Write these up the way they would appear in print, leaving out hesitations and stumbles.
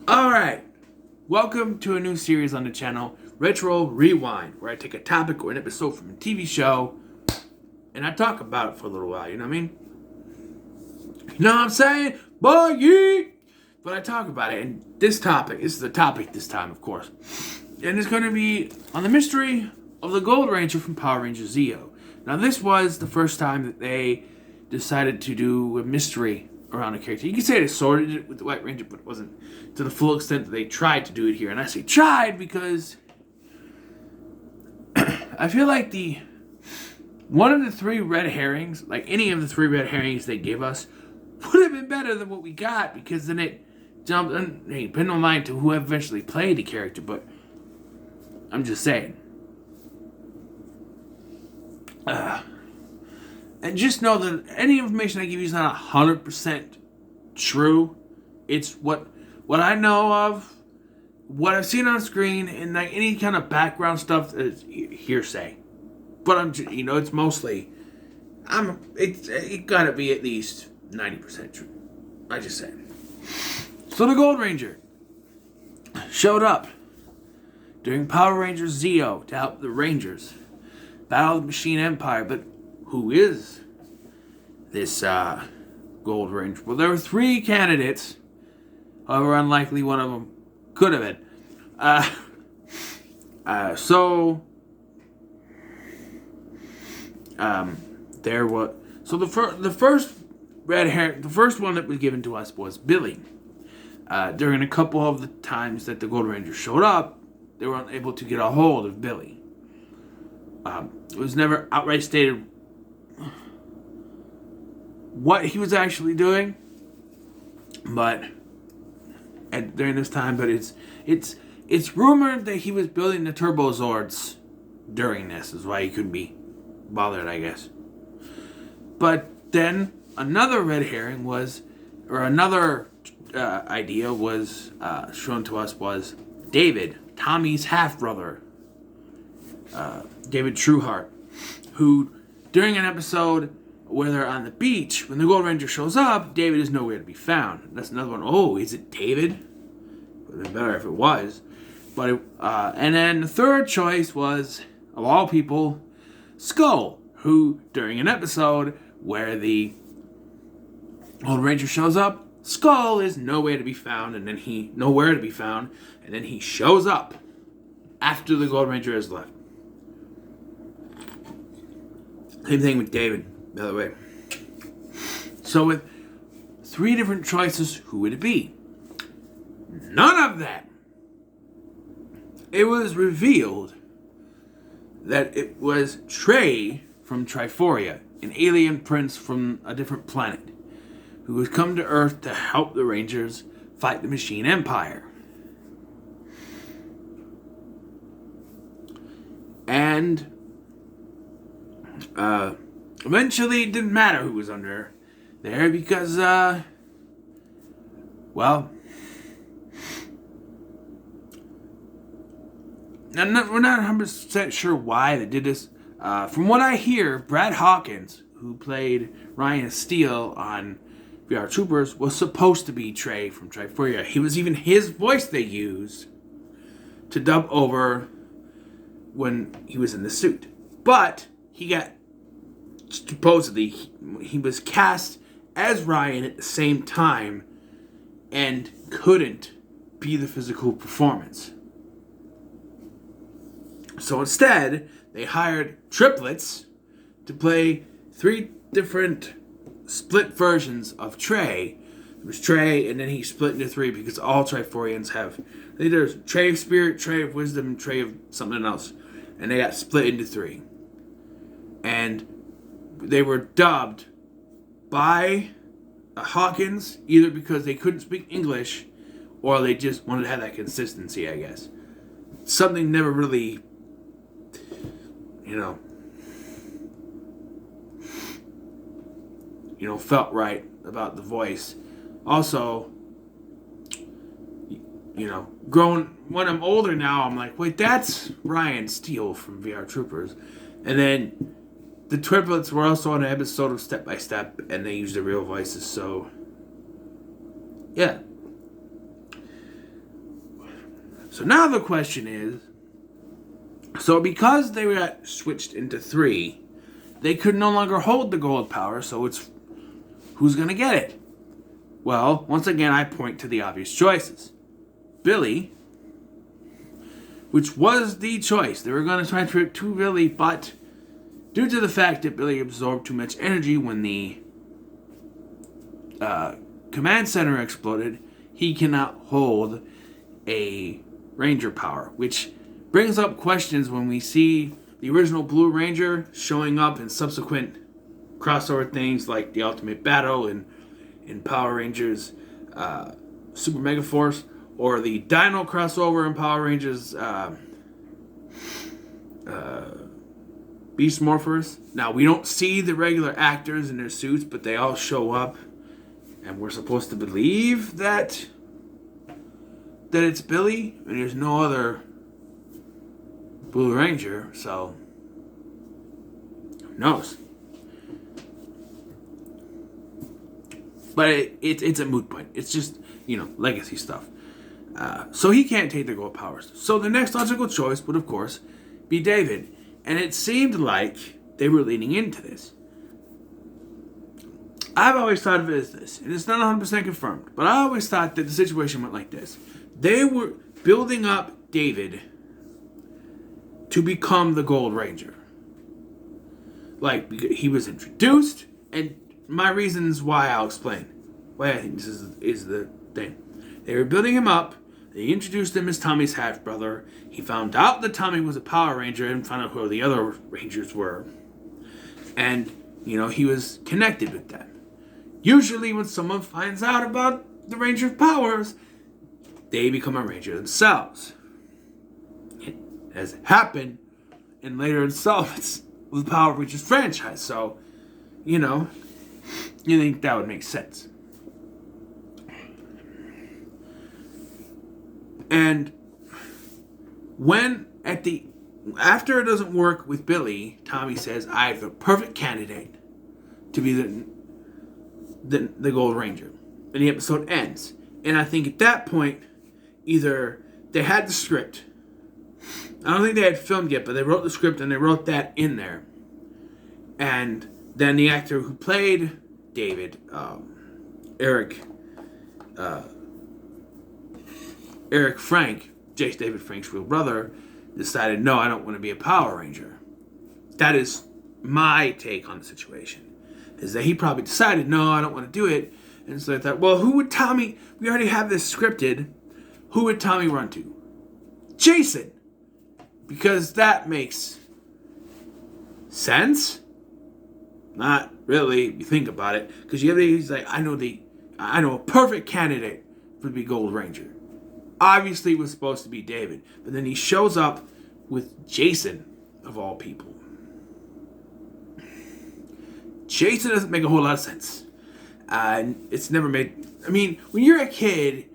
Alright, welcome to a new series on the channel, Retro Rewind, where I take a topic or an episode from a TV show and I talk about it for a little while, you know what I mean? You know what I'm saying? Boy, yeah! But I talk about it, and this is the topic this time, of course. And it's going to be on the mystery of the Gold Ranger from Power Rangers Zeo. Now, this was the first time that they decided to do a mystery around a character. You can say they sorted it with the White Ranger, but it wasn't to the full extent that they tried to do it here. And I say tried because I feel like one of the three red herrings, like any of the three red herrings they gave us, would have been better than what we got, because then it jumped, and hey, put no mind to who eventually played the character, but I'm just saying. And just know that any information I give you is not 100% true. It's what I know of, what I've seen on screen, and like any kind of background stuff is hearsay. But it's mostly, it gotta be at least 90% true. I just said. So the Gold Ranger showed up during Power Rangers Zeo to help the Rangers battle the Machine Empire, but who is this Gold Ranger? Well, there were three candidates. However unlikely one of them could have been. There was the first red hair. The first one that was given to us was Billy. During a couple of the times that the Gold Ranger showed up, they were unable to get a hold of Billy. It was never outright stated what he was actually doing, but during this time, but it's rumored that he was building the Turbo Zords during this, is why he couldn't be bothered, I guess. But then another red herring another idea was shown to us was David, Tommy's half brother, David Trueheart, who during an episode where they're on the beach, when the Gold Ranger shows up, David is nowhere to be found. That's another one. Oh, is it David? Would have been better if it was. But and then the third choice was, of all people, Skull, who during an episode where the Gold Ranger shows up, Skull is nowhere to be found, and then he shows up after the Gold Ranger has left. Same thing with David, by the way. So with three different choices, who would it be? None of that. It was revealed that it was Trey from Triforia, an alien prince from a different planet, who has come to Earth to help the Rangers fight the Machine Empire. And eventually it didn't matter who was under there, because we're not 100% sure why they did this. From what I hear, Brad Hawkins, who played Ryan Steele on VR Troopers, was supposed to be Trey from Triforia. He was even his voice they used to dub over when he was in the suit. But supposedly he was cast as Ryan at the same time and couldn't be the physical performance. So instead, they hired triplets to play three different split versions of Trey. It was Trey, and then he split into three because all Triforians have. There's Trey of Spirit, Trey of Wisdom, and Trey of something else. And they got split into three. And they were dubbed by Hawkins, either because they couldn't speak English or they just wanted to have that consistency, I guess. Something never really, felt right about the voice. Also, when I'm older now, I'm like, wait, that's Ryan Steele from VR Troopers. And then the triplets were also on an episode of Step by Step, and they used their real voices, so yeah. So now the question is, so because they got switched into 3, they could no longer hold the gold power, so it's who's going to get it? Well, once again, I point to the obvious choices. Billy, which was the choice. They were going to transfer it to Billy, but due to the fact that Billy absorbed too much energy when the command center exploded, he cannot hold a Ranger power, which brings up questions when we see the original Blue Ranger showing up in subsequent crossover things like the Ultimate Battle and in Power Rangers Super Mega Force, or the Dino crossover in Power Rangers Beast Morphers. Now, we don't see the regular actors in their suits, but they all show up, and we're supposed to believe that it's Billy, and there's no other Blue Ranger, so who knows? But it's a moot point. It's just, legacy stuff. So he can't take the gold powers. So the next logical choice would, of course, be David. And it seemed like they were leaning into this. I've always thought of it as this, and it's not 100% confirmed, but I always thought that the situation went like this. They were building up David to become the Gold Ranger. Like, he was introduced, and my reasons why I'll explain. Why I think this is the thing. They were building him up. They introduced him as Tommy's half-brother. He found out that Tommy was a Power Ranger and found out who the other Rangers were. And, he was connected with them. Usually when someone finds out about the Ranger's powers, they become a Ranger themselves. It has happened in later installments with the Power Rangers franchise. So, you think that would make sense. And after it doesn't work with Billy, Tommy says, I have the perfect candidate to be the Gold Ranger. And the episode ends. And I think at that point, either they had the script. I don't think they had filmed yet, but they wrote the script and they wrote that in there. And then the actor who played David, Eric Frank, Jace David Frank's real brother, decided, no, I don't want to be a Power Ranger. That is my take on the situation. Is that he probably decided, no, I don't want to do it. And so I thought, well, who would Tommy, we already have this scripted, who would Tommy run to? Jason. Because that makes sense. Not really, if you think about it. Because he's like, I know a perfect candidate for the Gold Ranger. Obviously, it was supposed to be David. But then he shows up with Jason, of all people. Jason doesn't make a whole lot of sense. It's never made... I mean, when you're a kid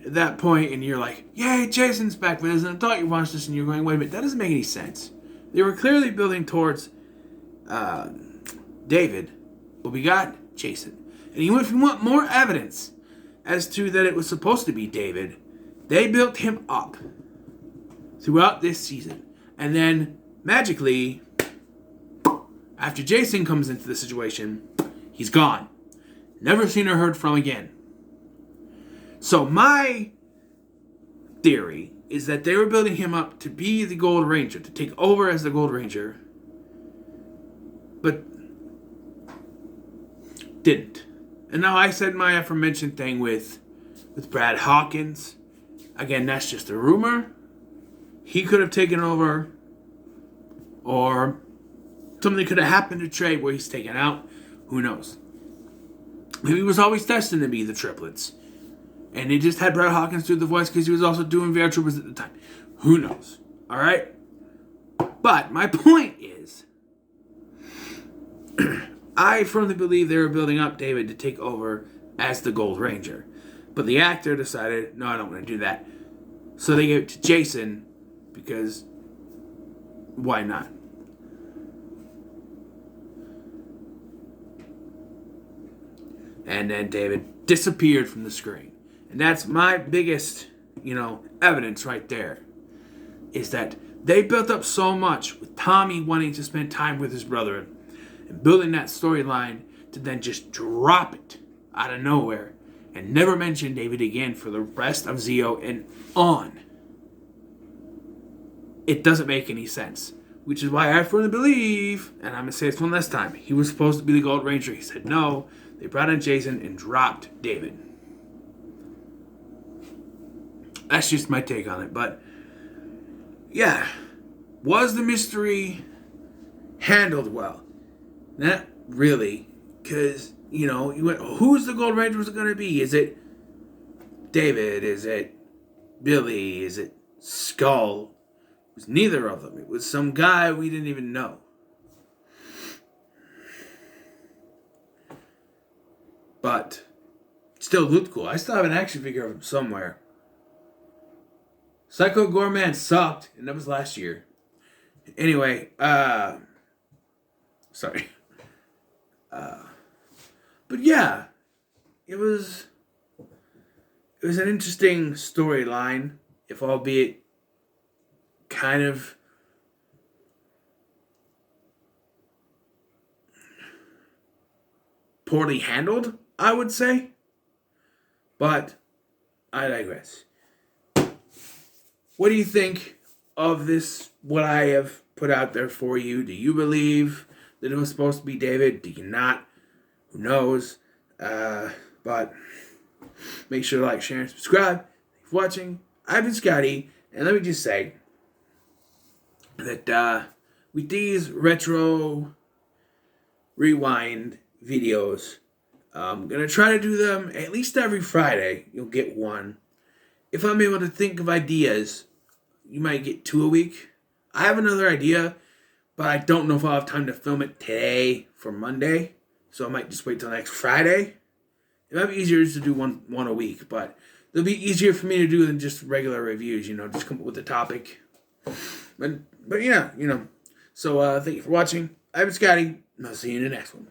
at that point and you're like, yay, Jason's back. But as an adult, you watch this and you're going, wait a minute, that doesn't make any sense. They were clearly building towards David, but we got Jason. And even if you want more evidence as to that it was supposed to be David, they built him up throughout this season. And then, magically, after Jason comes into the situation, he's gone. Never seen or heard from again. So my theory is that they were building him up to be the Gold Ranger, to take over as the Gold Ranger, but didn't. And now I said my aforementioned thing with Brad Hawkins. Again, that's just a rumor. He could have taken over, or something could have happened to Trey where he's taken out. Who knows? Maybe he was always destined to be the triplets. And they just had Brad Hawkins do the voice because he was also doing VR Troopers at the time. Who knows? Alright? But my point is, I firmly believe they were building up David to take over as the Gold Ranger. But the actor decided, no, I don't want to do that. So they gave it to Jason because why not? And then David disappeared from the screen. And that's my biggest evidence right there. Is that they built up so much with Tommy wanting to spend time with his brother and building that storyline to then just drop it out of nowhere and never mention David again for the rest of Zeo and on. It doesn't make any sense. Which is why I firmly believe, and I'm going to say this one last time, he was supposed to be the Gold Ranger. He said no. They brought in Jason and dropped David. That's just my take on it. But, yeah. Was the mystery handled well? Not really. Because, you went, who's the Gold Ranger was going to be? Is it David? Is it Billy? Is it Skull? It was neither of them. It was some guy we didn't even know. But still looked cool. I still have an action figure of him somewhere. Psycho Goreman sucked, and that was last year. Anyway, sorry. But yeah, it was an interesting storyline, if albeit kind of poorly handled, I would say. But I digress. What do you think of this, what I have put out there for you? Do you believe that it was supposed to be David? Do you not? Who knows? But make sure to like, share, and subscribe. Thanks for watching. I've been Scotty, and let me just say that with these retro rewind videos, I'm going to try to do them at least every Friday. You'll get one. If I'm able to think of ideas, you might get 2 a week. I have another idea, but I don't know if I'll have time to film it today for Monday. So I might just wait till next Friday. It might be easier just to do one a week, but it'll be easier for me to do than just regular reviews, just come up with a topic. But yeah, So thank you for watching. I've been Scotty, and I'll see you in the next one.